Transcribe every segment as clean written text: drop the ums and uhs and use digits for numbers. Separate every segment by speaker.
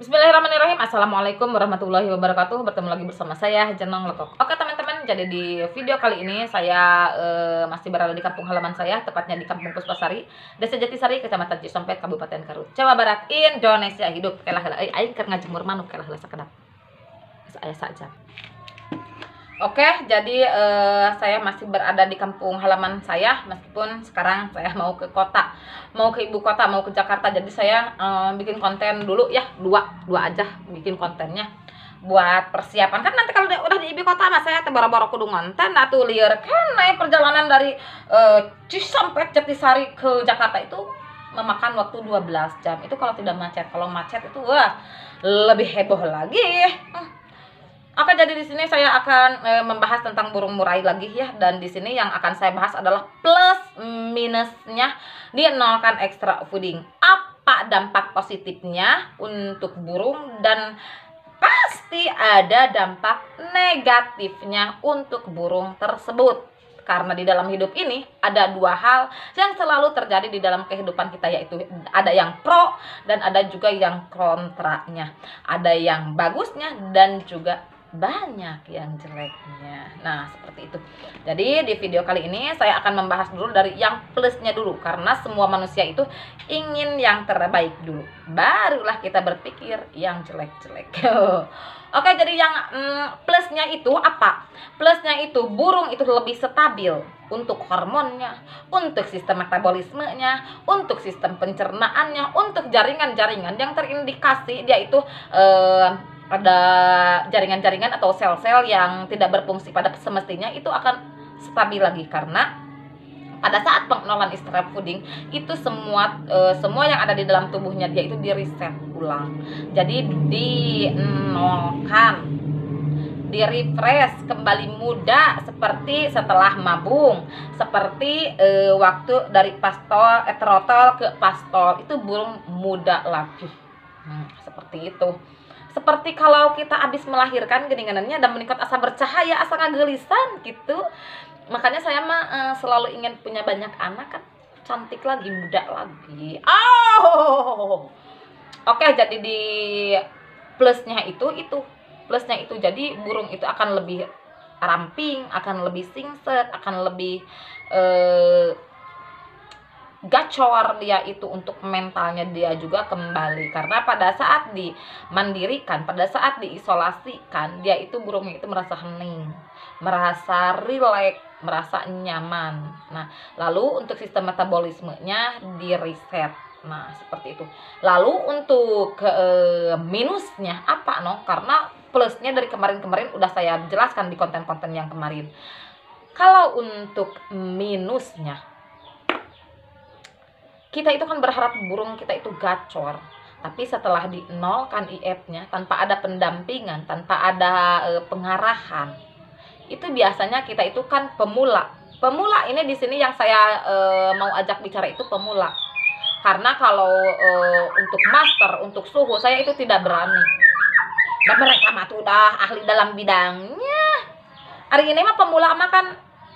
Speaker 1: Bismillahirrahmanirrahim. Assalamualaikum warahmatullahi wabarakatuh. Bertemu lagi bersama saya Jenong Lekok. Oke teman-teman, jadi di video kali ini saya masih berada di kampung halaman saya, tepatnya di Kampung Puspasari, Desa Jatisari, Kecamatan Cisompet, Kabupaten Garut, Jawa Barat, Indonesia. Hidup kelah aing keur ngajemur manuk kelah sakedap. Saya saja. Oke, jadi saya masih berada di kampung halaman saya, meskipun sekarang saya mau ke kota, mau ke ibu kota, mau ke Jakarta. Jadi saya bikin konten dulu ya, dua aja bikin kontennya buat persiapan. Kan nanti kalau udah di ibu kota mas saya boro-boro kudu konten atuh lieur kan naik perjalanan dari Cisompet Jatisari ke Jakarta itu memakan waktu 12 jam. Itu kalau tidak macet. Kalau macet itu wah lebih heboh lagi. Oke, jadi di sini saya akan membahas tentang burung murai lagi ya, dan di sini yang akan saya bahas adalah plus minusnya dinolkan extra fooding. Apa dampak positifnya untuk burung dan pasti ada dampak negatifnya untuk burung tersebut. Karena di dalam hidup ini ada dua hal yang selalu terjadi di dalam kehidupan kita, yaitu ada yang pro dan ada juga yang kontranya. Ada yang bagusnya dan juga banyak yang jeleknya. Nah, seperti itu. Jadi di video kali ini saya akan membahas dulu dari yang plusnya dulu, karena semua manusia itu ingin yang terbaik dulu, barulah kita berpikir yang jelek-jelek. Oke, jadi yang plusnya itu apa? Plusnya itu burung itu lebih stabil untuk hormonnya, untuk sistem metabolismenya, untuk sistem pencernaannya, untuk jaringan-jaringan yang terindikasi dia itu ada jaringan-jaringan atau sel-sel yang tidak berfungsi pada semestinya itu akan stabil lagi, karena pada saat pengenalan extra fooding itu semua yang ada di dalam tubuhnya dia itu di reset ulang, jadi dinolkan, di refresh kembali muda seperti setelah mabung, seperti waktu dari trotol ke pastol itu burung muda lagi. Seperti itu. Seperti kalau kita habis melahirkan geninganannya dan meningkat asa bercahaya, asa ngagelisan gitu. Makanya saya mah selalu ingin punya banyak anak kan, cantik lagi, muda lagi. Oke, jadi di plusnya itu jadi burung itu akan lebih ramping, akan lebih singset, akan lebih gacor dia itu, untuk mentalnya dia juga kembali, karena pada saat dimandirikan, pada saat diisolasikan, dia itu burungnya itu merasa hening, merasa rileks, merasa nyaman. Nah, lalu untuk sistem metabolismenya di reset. Nah, seperti itu. Lalu untuk minusnya apa karena plusnya dari kemarin-kemarin udah saya jelaskan di konten-konten yang kemarin. Kalau untuk minusnya, kita itu kan berharap burung kita itu gacor, tapi setelah dinolkan IF-nya, tanpa ada pendampingan, tanpa ada pengarahan, itu biasanya kita itu kan pemula. Pemula ini di sini yang saya mau ajak bicara itu pemula. Karena kalau untuk master, untuk suhu, saya itu tidak berani. Dan mereka mah tuh udah ahli dalam bidangnya. Hari ini mah pemula mah kan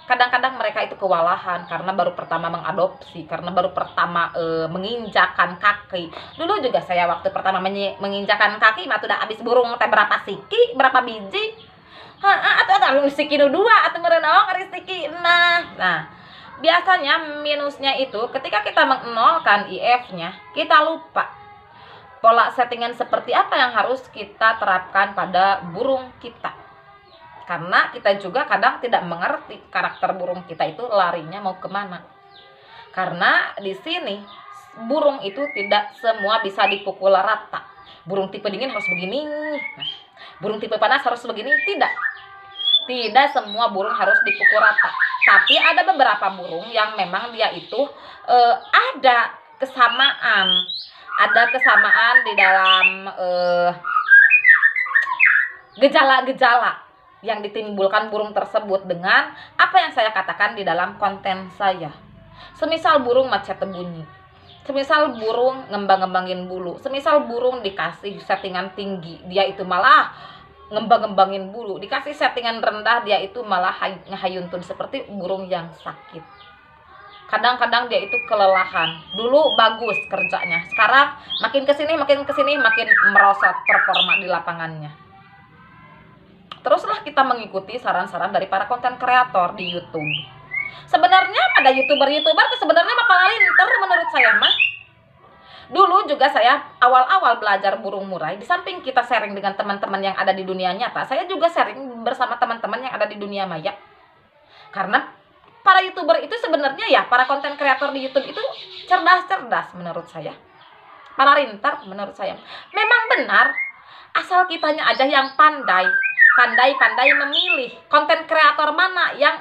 Speaker 1: kadang-kadang mereka itu kewalahan karena baru pertama mengadopsi, karena baru pertama menginjakan kaki. Dulu juga saya waktu pertama menginjakan kaki mah udah habis burung teh berapa siki, berapa biji. Atau siki dua atau merenong ari siki. Nah, biasanya minusnya itu ketika kita menolkan IF-nya, kita lupa pola settingan seperti apa yang harus kita terapkan pada burung kita. Karena kita juga kadang tidak mengerti karakter burung kita itu larinya mau kemana. Karena di sini burung itu tidak semua bisa dipukul rata. Burung tipe dingin harus begini, burung tipe panas harus begini. Tidak semua burung harus dipukul rata. Tapi ada beberapa burung yang memang dia itu ada kesamaan. Ada kesamaan di dalam gejala-gejala yang ditimbulkan burung tersebut dengan apa yang saya katakan di dalam konten saya. Semisal burung macet bunyi, semisal burung ngembang-ngembangin bulu, semisal burung dikasih settingan tinggi, dia itu malah ngembang-ngembangin bulu, dikasih settingan rendah, dia itu malah ngehayuntun seperti burung yang sakit. Kadang-kadang dia itu kelelahan. Dulu bagus kerjanya, sekarang makin kesini makin merosot performa di lapangannya. Teruslah kita mengikuti saran-saran dari para konten kreator di YouTube. Sebenarnya ada youtuber sebenarnya mah palinter menurut saya mah. Dulu juga saya awal-awal belajar burung murai, di samping kita sharing dengan teman-teman yang ada di dunia nyata, saya juga sharing bersama teman-teman yang ada di dunia maya. Karena para youtuber itu sebenarnya ya, para konten kreator di YouTube itu cerdas-cerdas menurut saya. Para rintar menurut saya. Memang benar, asal kitanya aja yang pandai memilih konten kreator mana yang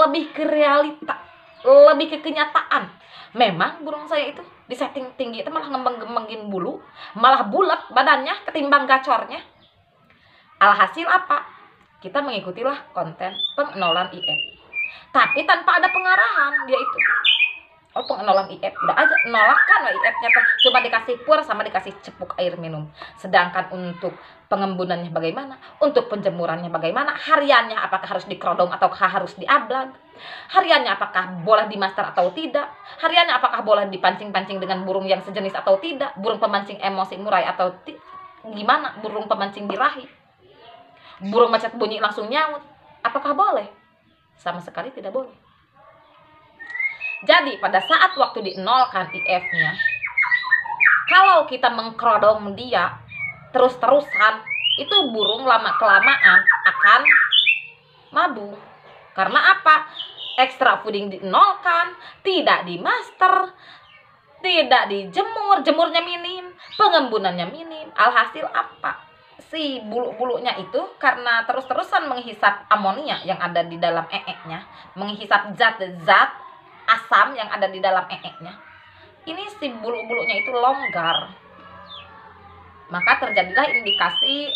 Speaker 1: lebih ke realita, lebih ke kenyataan. Memang burung saya itu di setting tinggi itu malah ngembang-ngembangin bulu, malah bulat badannya ketimbang gacornya. Alhasil apa? Kita mengikutilah konten pengenolan IF. Tapi tanpa ada pengarahan dia itu. Oh, pengenolan IF udah aja nolakkan IF-nya cuma dikasih pur sama dikasih cepuk air minum. Sedangkan untuk pengembunannya bagaimana? Untuk penjemurannya bagaimana? Hariannya apakah harus dikerodong ataukah harus diablag? Hariannya apakah boleh dimaster atau tidak? Hariannya apakah boleh dipancing-pancing dengan burung yang sejenis atau tidak? Burung pemancing emosi murai atau gimana? Burung pemancing birahi? Burung macet bunyi langsung nyaut? Apakah boleh? Sama sekali tidak boleh. Jadi pada saat waktu dinolkan IF-nya, kalau kita mengkerodong dia terus-terusan, itu burung lama-kelamaan akan mabuk. Karena apa? Extra fooding dinolkan, tidak dimaster, tidak dijemur, jemurnya minim, pengembunannya minim. Alhasil apa? Si bulu-bulunya itu karena terus-terusan menghisap amonia yang ada di dalam nya, menghisap zat-zat asam yang ada di dalam nya. Ini si bulu-bulunya itu longgar. Maka terjadilah indikasi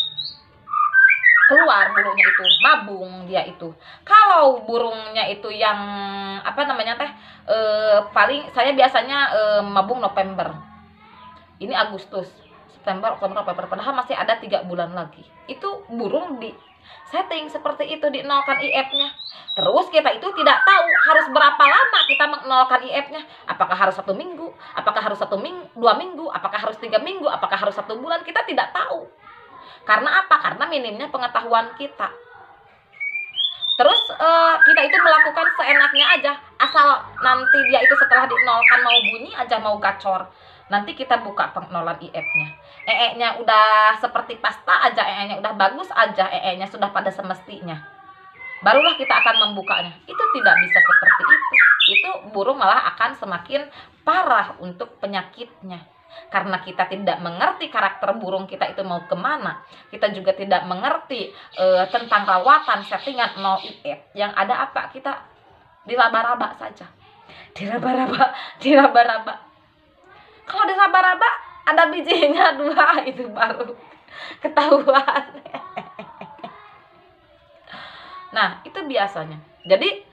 Speaker 1: keluar bulunya itu, mabung dia itu. Kalau burungnya itu yang apa namanya teh paling saya biasanya mabung November. Ini Agustus, September, Oktober, November, padahal masih ada 3 bulan lagi. Itu burung di setting seperti itu, dinolkan IF-nya. Terus kita itu tidak tahu harus berapa lama kita menolkan IF-nya. Apakah harus 1 minggu? Apakah harus 2 minggu? Apakah harus 3 minggu? Apakah harus 1 bulan? Kita tidak tahu. Karena apa? Karena minimnya pengetahuan kita. Terus kita itu melakukan seenaknya aja. Asal nanti dia itu setelah dinolkan mau bunyi aja, mau gacor. Nanti kita buka pengnolan IF-nya. nya udah seperti pasta aja, nya udah bagus aja, nya sudah pada semestinya. Barulah kita akan membukanya. Itu tidak bisa seperti itu. Itu burung malah akan semakin parah untuk penyakitnya. Karena kita tidak mengerti karakter burung kita itu mau kemana. Kita juga tidak mengerti tentang rawatan settingan 0 IF. Yang ada apa? Kita diraba-raba saja. Diraba-raba. Kalau diraba-raba ada bijinya 2, itu baru ketahuan. Nah, itu biasanya. Jadi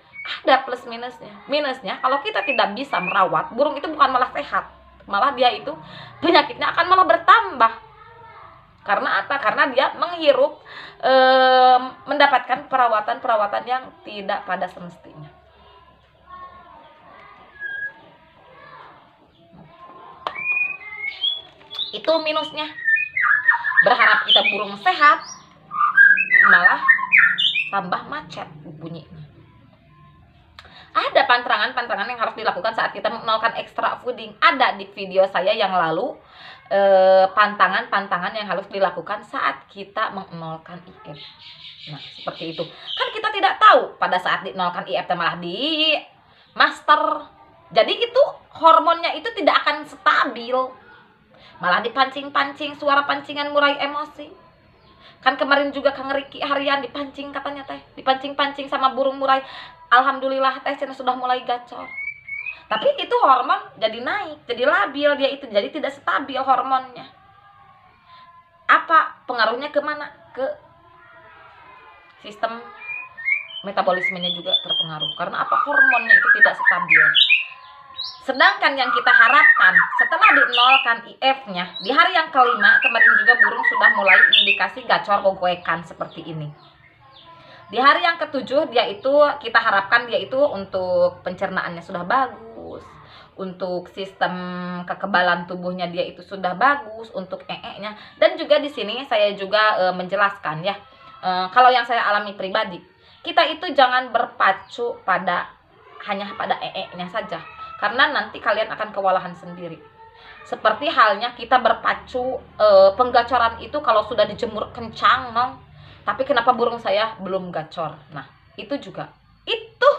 Speaker 1: ada plus minusnya. Minusnya kalau kita tidak bisa merawat, burung itu bukan malah sehat. Malah dia itu penyakitnya akan malah bertambah. Karena apa? Karena dia menghirup mendapatkan perawatan yang tidak pada semestinya. Itu minusnya. Berharap kita burung sehat, malah tambah macet bunyinya. Ada pantangan yang harus dilakukan saat kita menolkan extra fooding. Ada di video saya yang lalu pantangan yang harus dilakukan saat kita menolkan IF. Nah, seperti itu. Kan kita tidak tahu pada saat dinolkan IF malah di master. Jadi itu hormonnya itu tidak akan stabil. Malah dipancing-pancing, suara pancingan murai emosi. Kan kemarin juga Kang Riki harian dipancing katanya teh, dipancing-pancing sama burung murai. Alhamdulillah teh Cina sudah mulai gacor. Tapi itu hormon jadi naik, jadi labil dia itu, jadi tidak stabil hormonnya. Apa pengaruhnya kemana? Ke sistem metabolismenya juga terpengaruh. Karena apa? Hormonnya itu tidak stabil. Sedangkan yang kita harapkan setelah dinolkan IF-nya di hari yang kelima, kemarin juga burung sudah mulai indikasi gacor gogoekan seperti ini. Di hari yang ketujuh dia itu kita harapkan dia itu untuk pencernaannya sudah bagus, untuk sistem kekebalan tubuhnya dia itu sudah bagus, untuk nya. Dan juga di sini saya juga menjelaskan ya, kalau yang saya alami pribadi, kita itu jangan berpacu hanya pada nya saja, karena nanti kalian akan kewalahan sendiri. Seperti halnya kita berpacu penggacoran itu kalau sudah dijemur kencang, no? Tapi kenapa burung saya belum gacor? Nah, itu juga. Itu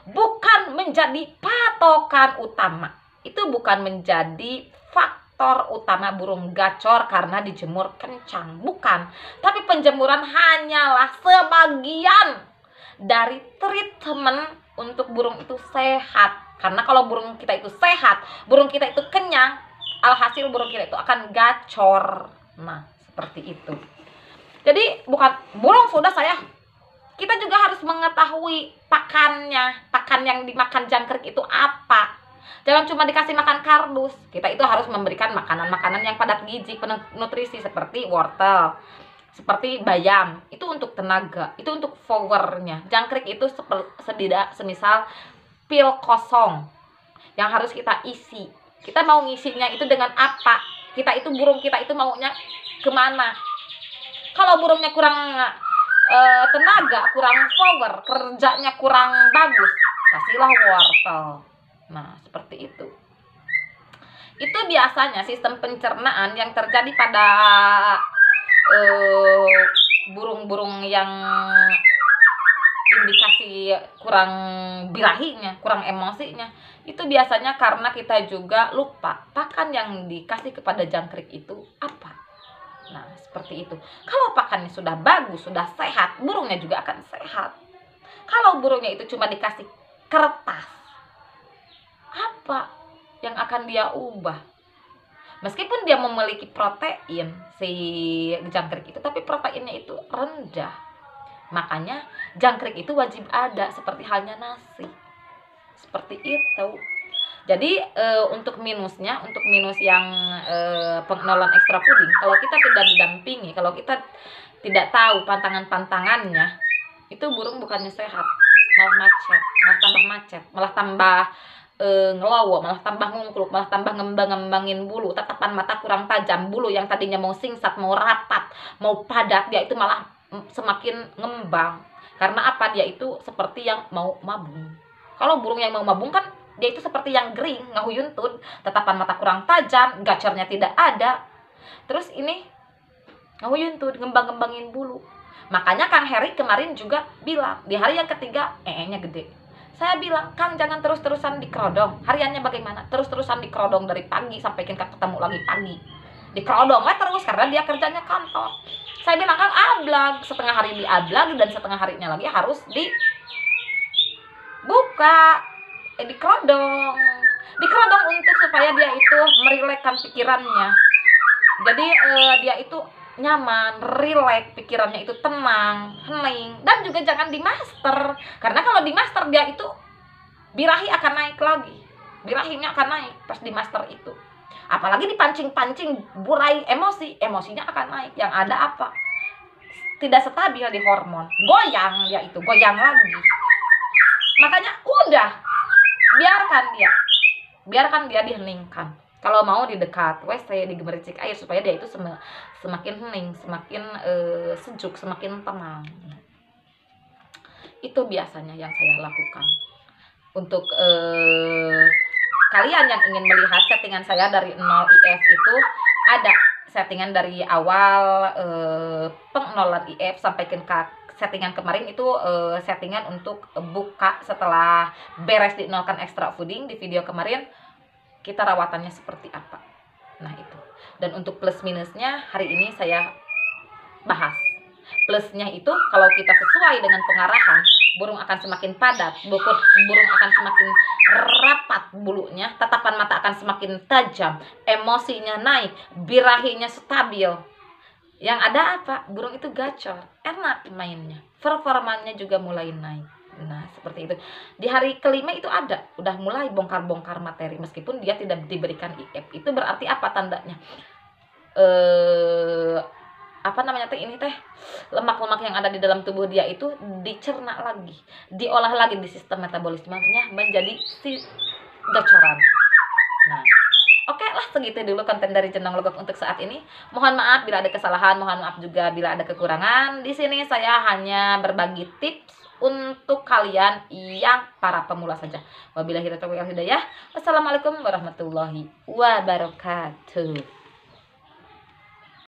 Speaker 1: bukan menjadi patokan utama. Itu bukan menjadi faktor utama burung gacor karena dijemur kencang. Bukan. Tapi penjemuran hanyalah sebagian dari treatment untuk burung itu sehat. Karena kalau burung kita itu sehat, burung kita itu kenyang, alhasil burung kita itu akan gacor. Nah, seperti itu. Jadi bukan burung sudah saya, kita juga harus mengetahui pakannya, pakan yang dimakan jangkrik itu apa. Jangan cuma dikasih makan kardus. Kita itu harus memberikan makanan-makanan yang padat gizi, penuh nutrisi, seperti wortel, seperti bayam. Itu untuk tenaga, itu untuk powernya. Jangkrik itu semisal pil kosong yang harus kita isi. Kita mau ngisinya itu dengan apa? Kita itu burung kita itu maunya kemana? Kalau burungnya kurang tenaga, kurang power, kerjanya kurang bagus, kasihlah wortel. Nah, seperti itu. Itu biasanya sistem pencernaan yang terjadi pada burung-burung yang indikasi kurang birahinya, kurang emosinya. Itu biasanya karena kita juga lupa pakan yang dikasih kepada jangkrik itu apa. Nah, seperti itu. Kalau pakannya sudah bagus, sudah sehat, burungnya juga akan sehat. Kalau burungnya itu cuma dikasih kertas, apa yang akan dia ubah? Meskipun dia memiliki protein, si jangkrik itu, tapi proteinnya itu rendah. Makanya jangkrik itu wajib ada, seperti halnya nasi. Seperti itu. Jadi untuk minus yang pengenalan ekstra puding, kalau kita tidak didampingi, kalau kita tidak tahu pantangan-pantangannya, itu burung bukannya sehat, malah macet, malah tambah ngelowo, malah tambah ngungkluk, malah tambah ngembangin bulu, tatapan mata kurang tajam, bulu yang tadinya mau singsat, mau rapat, mau padat, dia itu malah semakin ngembang. Karena apa? Dia itu seperti yang mau mabung. Kalau burung yang mau mabung kan dia itu seperti yang gering, ngahuyuntun, tatapan mata kurang tajam, gacornya tidak ada. Terus ini ngahuyuntun, ngembangin bulu. Makanya Kang Heri kemarin juga bilang, di hari yang ketiga nya gede. Saya bilang, Kang jangan terus-terusan dikerodong. Hariannya bagaimana? Terus-terusan dikerodong dari pagi sampai kita ketemu lagi pagi. Dikerodong terus karena dia kerjanya kantor. Saya bilang, Kang ablag, setengah hari di ablag dan setengah harinya lagi harus dibuka. Dikerodong untuk supaya dia itu merilekkan pikirannya. Jadi dia itu nyaman, rileks, pikirannya itu tenang, hening. Dan juga jangan di master, karena kalau di master dia itu birahi akan naik lagi, birahinya akan naik pas di master itu. Apalagi dipancing-pancing, burai emosinya akan naik. Yang ada apa? Tidak stabil di hormon, goyang dia itu, goyang lagi. Makanya udah biarkan dia diheningkan. Kalau mau didekat saya digemericik air supaya dia itu semakin hening, semakin sejuk, semakin tenang. Itu biasanya yang saya lakukan. Untuk kalian yang ingin melihat settingan saya dari 0 IF itu, ada settingan dari awal pengenalan IF sampai ke settingan kemarin itu settingan untuk buka setelah beres dinolkan extra fooding. Di video kemarin kita rawatannya seperti apa. Nah itu. Dan untuk plus minusnya hari ini saya bahas. Plusnya itu kalau kita sesuai dengan pengarahan, burung akan semakin padat, burung akan semakin rapat bulunya, tatapan mata akan semakin tajam, emosinya naik, birahinya stabil. Yang ada apa? Burung itu gacor, enak mainnya, performanya juga mulai naik. Nah seperti itu. Di hari kelima itu udah mulai bongkar-bongkar materi, meskipun dia tidak diberikan IF. Itu berarti apa tandanya? apa namanya teh, ini teh lemak-lemak yang ada di dalam tubuh dia itu dicerna lagi, diolah lagi di sistem metabolismenya menjadi si gacoran. Nah, oke lah, segitu dulu konten dari Jenong Legok untuk saat ini. Mohon maaf bila ada kesalahan, mohon maaf juga bila ada kekurangan. Di sini saya hanya berbagi tips untuk kalian yang para pemula saja. Wabillahi taufiq wal hidayah. Wassalamualaikum warahmatullahi wabarakatuh.